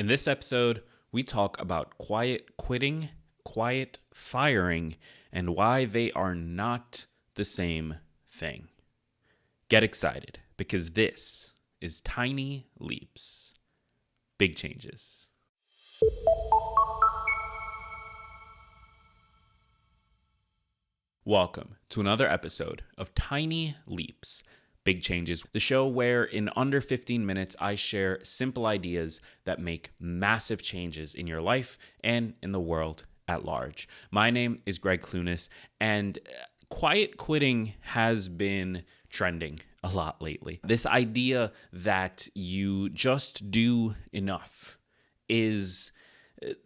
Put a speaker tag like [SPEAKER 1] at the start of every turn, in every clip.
[SPEAKER 1] In this episode, we talk about quiet quitting, quiet firing, and why they are not the same thing. Get excited because this is Tiny Leaps, Big Changes. Welcome to another episode of Tiny Leaps, Big Changes, the show where in under 15 minutes I share simple ideas that make massive changes in your life and in the world at large. My name is Greg Clunis, and quiet quitting has been trending a lot lately. This idea that you just do enough is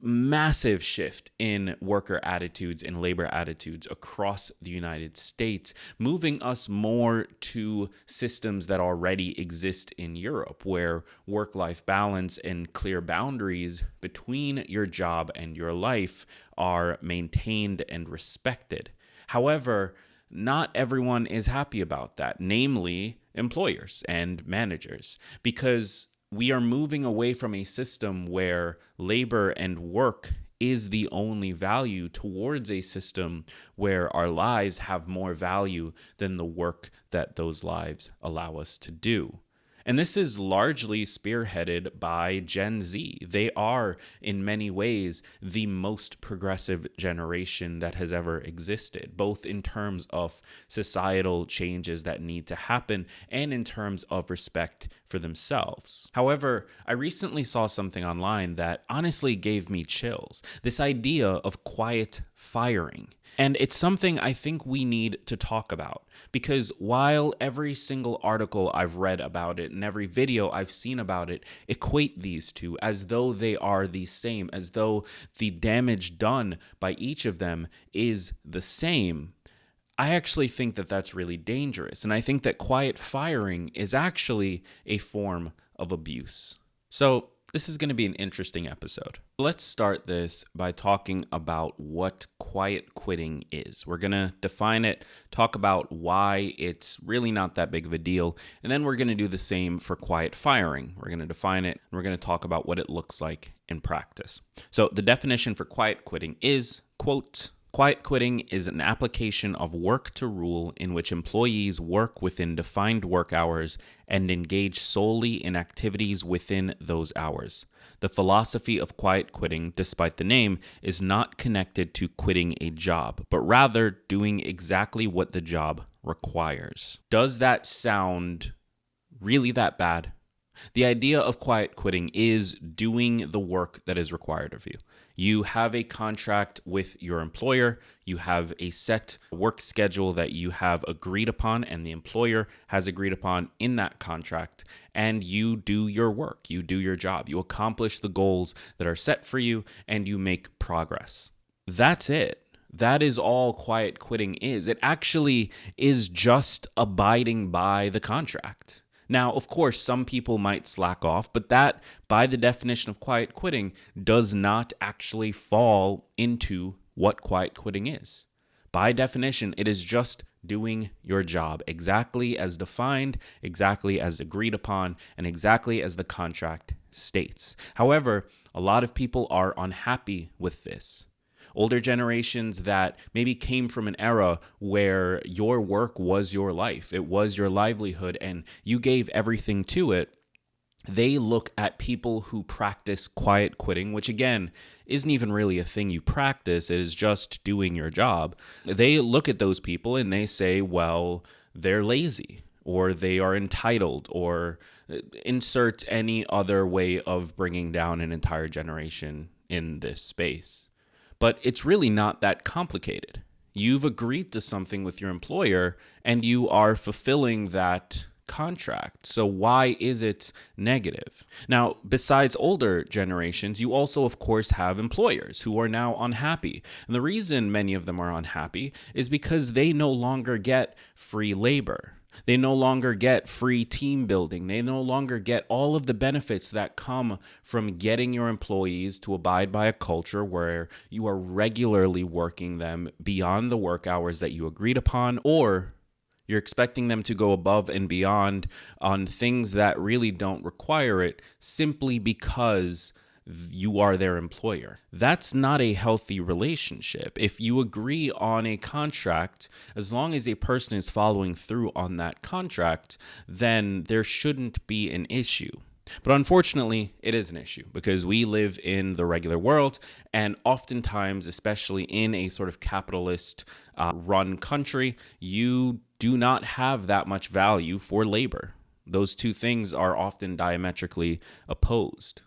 [SPEAKER 1] massive shift in worker attitudes and labor attitudes across the United States, moving us more to systems that already exist in Europe, where work-life balance and clear boundaries between your job and your life are maintained and respected. However, not everyone is happy about that, namely employers and managers, because we are moving away from a system where labor and work is the only value towards a system where our lives have more value than the work that those lives allow us to do. And this is largely spearheaded by Gen Z. They are, in many ways, the most progressive generation that has ever existed, both in terms of societal changes that need to happen and in terms of respect for themselves. However, I recently saw something online that honestly gave me chills. This idea of quiet firing. And it's something I think we need to talk about, because while every single article I've read about it and every video I've seen about it equate these two as though they are the same, as though the damage done by each of them is the same, I actually think that that's really dangerous. And I think that quiet firing is actually a form of abuse. So this is going to be an interesting episode. Let's start this by talking about what quiet quitting is. We're going to define it, talk about why it's really not that big of a deal, and then we're going to do the same for quiet firing. We're going to define it, and we're going to talk about what it looks like in practice. So the definition for quiet quitting is, quote, "Quiet quitting is an application of work to rule in which employees work within defined work hours and engage solely in activities within those hours. The philosophy of quiet quitting, despite the name, is not connected to quitting a job, but rather doing exactly what the job requires." Does that sound really that bad? The idea of quiet quitting is doing the work that is required of you. You have a contract with your employer, you have a set work schedule that you have agreed upon and the employer has agreed upon in that contract, and you do your work, you do your job, you accomplish the goals that are set for you, and you make progress. That's it. That is all quiet quitting is. It actually is just abiding by the contract. Now, of course, some people might slack off, but that, by the definition of quiet quitting, does not actually fall into what quiet quitting is. By definition, it is just doing your job exactly as defined, exactly as agreed upon, and exactly as the contract states. However, a lot of people are unhappy with this. Older generations that maybe came from an era where your work was your life, it was your livelihood, and you gave everything to it, they look at people who practice quiet quitting, which again, isn't even really a thing you practice, it is just doing your job. They look at those people and they say, well, they're lazy, or they are entitled, or insert any other way of bringing down an entire generation in this space. But it's really not that complicated. You've agreed to something with your employer and you are fulfilling that contract. So why is it negative? Now, besides older generations, you also, of course, have employers who are now unhappy. And the reason many of them are unhappy is because they no longer get free labor. They no longer get free team building. They no longer get all of the benefits that come from getting your employees to abide by a culture where you are regularly working them beyond the work hours that you agreed upon, or you're expecting them to go above and beyond on things that really don't require it simply because you are their employer. That's not a healthy relationship. If you agree on a contract, as long as a person is following through on that contract, then there shouldn't be an issue. But unfortunately, it is an issue because we live in the regular world, and oftentimes, especially in a sort of capitalist run country, you do not have that much value for labor. Those two things are often diametrically opposed.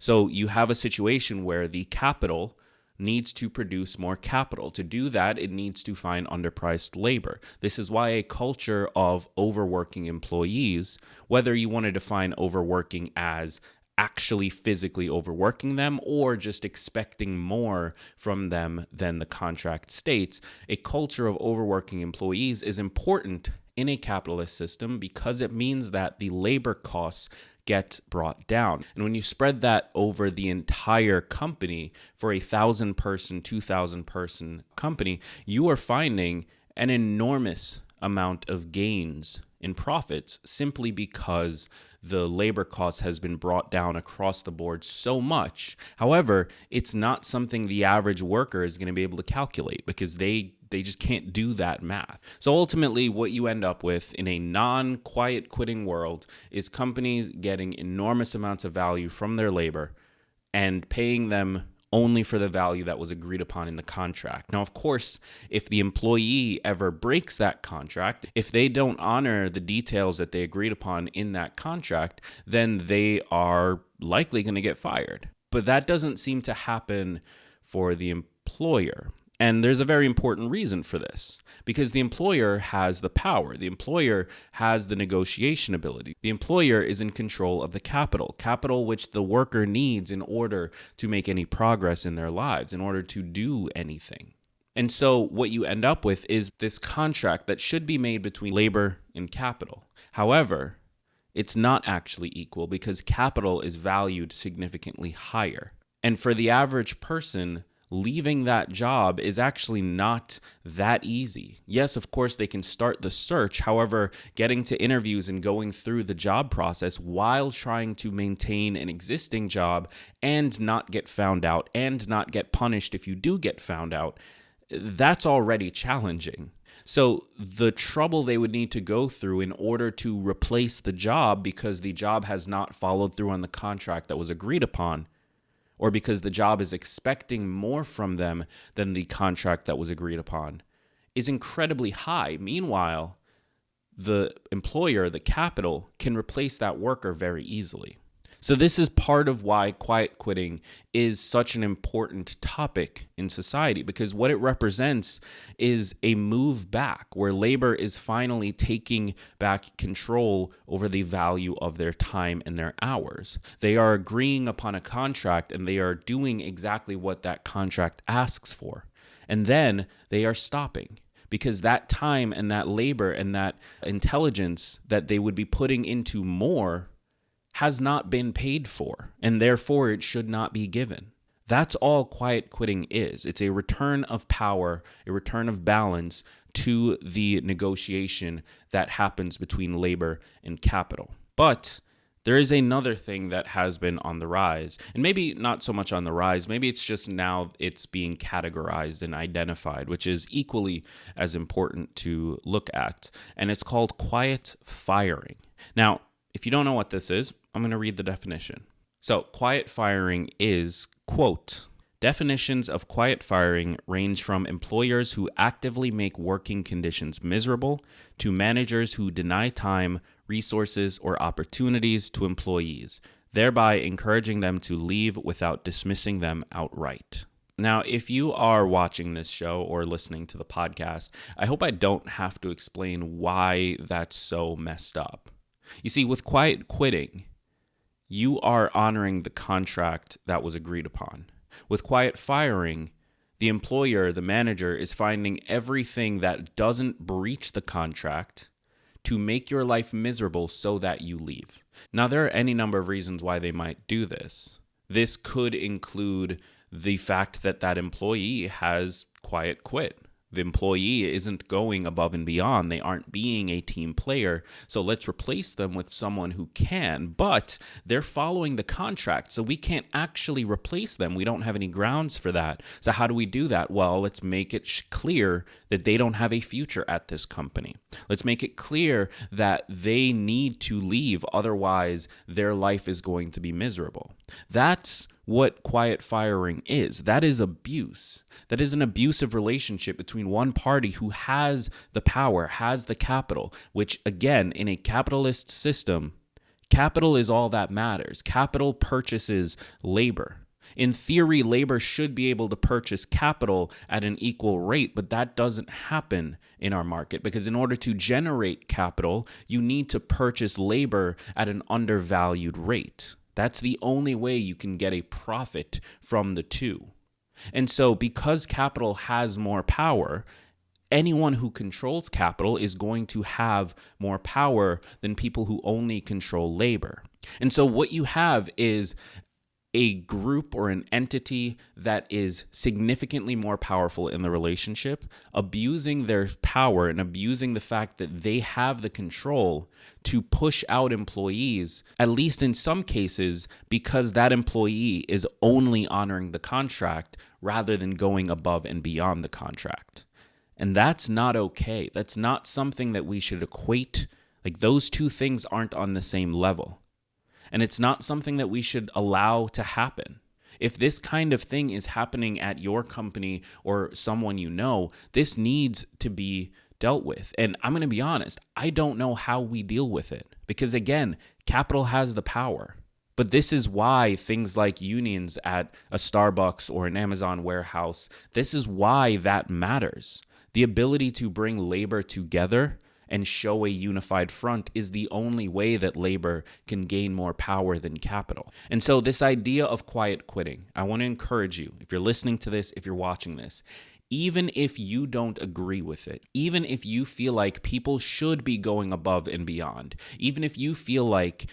[SPEAKER 1] So you have a situation where the capital needs to produce more capital. To do that, it needs to find underpriced labor. This is why a culture of overworking employees, whether you want to define overworking as actually physically overworking them or just expecting more from them than the contract states, a culture of overworking employees is important in a capitalist system because it means that the labor costs get brought down. And when you spread that over the entire company for 1,000 person, 2,000 person company, you are finding an enormous amount of gains in profits simply because the labor cost has been brought down across the board so much. However, it's not something the average worker is going to be able to calculate because they just can't do that math. So ultimately, what you end up with in a non-quiet quitting world is companies getting enormous amounts of value from their labor and paying them only for the value that was agreed upon in the contract. Now, of course, if the employee ever breaks that contract, if they don't honor the details that they agreed upon in that contract, then they are likely going to get fired. But that doesn't seem to happen for the employer. And there's a very important reason for this, because the employer has the power. The employer has the negotiation ability. The employer is in control of the capital which the worker needs in order to make any progress in their lives, in order to do anything. And so what you end up with is this contract that should be made between labor and capital. However, it's not actually equal because capital is valued significantly higher. And for the average person, leaving that job is actually not that easy. Yes, of course, they can start the search. However, getting to interviews and going through the job process while trying to maintain an existing job and not get found out and not get punished if you do get found out, that's already challenging. So the trouble they would need to go through in order to replace the job because the job has not followed through on the contract that was agreed upon, or because the job is expecting more from them than the contract that was agreed upon, is incredibly high. Meanwhile, the employer, the capital, can replace that worker very easily. So this is part of why quiet quitting is such an important topic in society, because what it represents is a move back where labor is finally taking back control over the value of their time and their hours. They are agreeing upon a contract and they are doing exactly what that contract asks for. And then they are stopping, because that time and that labor and that intelligence that they would be putting into more has not been paid for, and therefore it should not be given. That's all quiet quitting is. It's a return of power, a return of balance to the negotiation that happens between labor and capital. But there is another thing that has been on the rise, and maybe not so much on the rise, maybe it's just now it's being categorized and identified, which is equally as important to look at, and it's called quiet firing. Now, if you don't know what this is, I'm going to read the definition. So, quiet firing is, quote, definitions of quiet firing range from employers who actively make working conditions miserable to managers who deny time, resources, or opportunities to employees, thereby encouraging them to leave without dismissing them outright. Now, if you are watching this show or listening to the podcast, I hope I don't have to explain why that's so messed up. You see, with quiet quitting, you are honoring the contract that was agreed upon. With quiet firing, the employer, the manager, is finding everything that doesn't breach the contract to make your life miserable so that you leave. Now, there are any number of reasons why they might do this. This could include the fact that that employee has quiet quit. The employee isn't going above and beyond. They aren't being a team player. So let's replace them with someone who can, but they're following the contract. So we can't actually replace them. We don't have any grounds for that. So how do we do that? Well, let's make it clear that they don't have a future at this company. Let's make it clear that they need to leave. Otherwise, their life is going to be miserable. That's what quiet firing is. That is abuse. That is an abusive relationship between one party who has the power, has the capital, which again, in a capitalist system, capital is all that matters. Capital purchases labor. In theory, labor should be able to purchase capital at an equal rate, but that doesn't happen in our market because in order to generate capital, you need to purchase labor at an undervalued rate. That's the only way you can get a profit from the two. And so because capital has more power, anyone who controls capital is going to have more power than people who only control labor. And so what you have is a group or an entity that is significantly more powerful in the relationship, abusing their power and abusing the fact that they have the control to push out employees, at least in some cases, because that employee is only honoring the contract rather than going above and beyond the contract. And that's not okay. That's not something that we should equate. Like those two things aren't on the same level. And it's not something that we should allow to happen. If this kind of thing is happening at your company or someone you know, this needs to be dealt with. And I'm going to be honest, I don't know how we deal with it. Because again, capital has the power. But this is why things like unions at a Starbucks or an Amazon warehouse, this is why that matters. The ability to bring labor together and show a unified front is the only way that labor can gain more power than capital. And so this idea of quiet quitting, I want to encourage you, if you're listening to this, if you're watching this, even if you don't agree with it, even if you feel like people should be going above and beyond, even if you feel like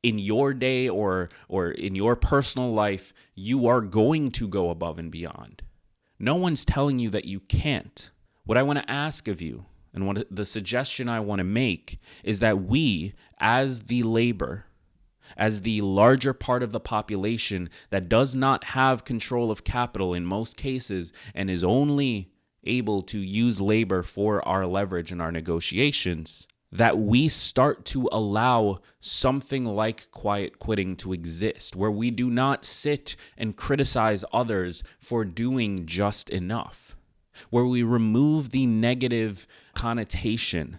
[SPEAKER 1] in your day or in your personal life, you are going to go above and beyond, no one's telling you that you can't. What I want to ask of you, and what the suggestion I want to make is that we, as the labor, as the larger part of the population that does not have control of capital in most cases and is only able to use labor for our leverage and our negotiations, that we start to allow something like quiet quitting to exist, where we do not sit and criticize others for doing just enough, where we remove the negative connotation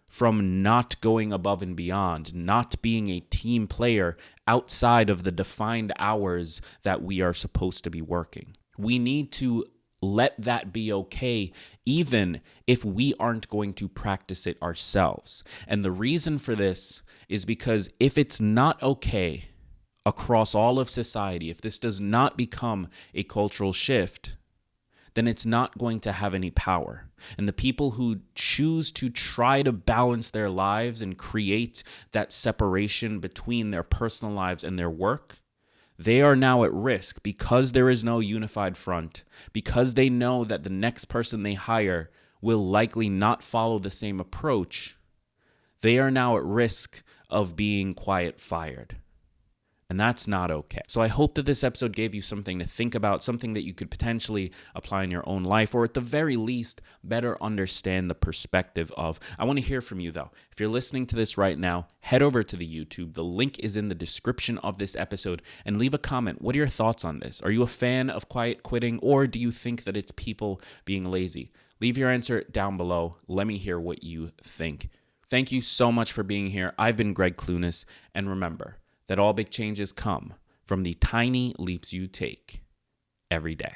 [SPEAKER 1] from not going above and beyond, not being a team player outside of the defined hours that we are supposed to be working. We need to let that be okay, even if we aren't going to practice it ourselves. And the reason for this is because if it's not okay across all of society, if this does not become a cultural shift, then it's not going to have any power. And the people who choose to try to balance their lives and create that separation between their personal lives and their work, they are now at risk because there is no unified front, because they know that the next person they hire will likely not follow the same approach. They are now at risk of being quiet fired. And that's not okay. So I hope that this episode gave you something to think about, something that you could potentially apply in your own life, or at the very least, better understand the perspective of. I want to hear from you, though. If you're listening to this right now, head over to the YouTube. The link is in the description of this episode, and leave a comment. What are your thoughts on this? Are you a fan of quiet quitting, or do you think that it's people being lazy? Leave your answer down below. Let me hear what you think. Thank you so much for being here. I've been Greg Clunas, and remember that all big changes come from the tiny leaps you take every day.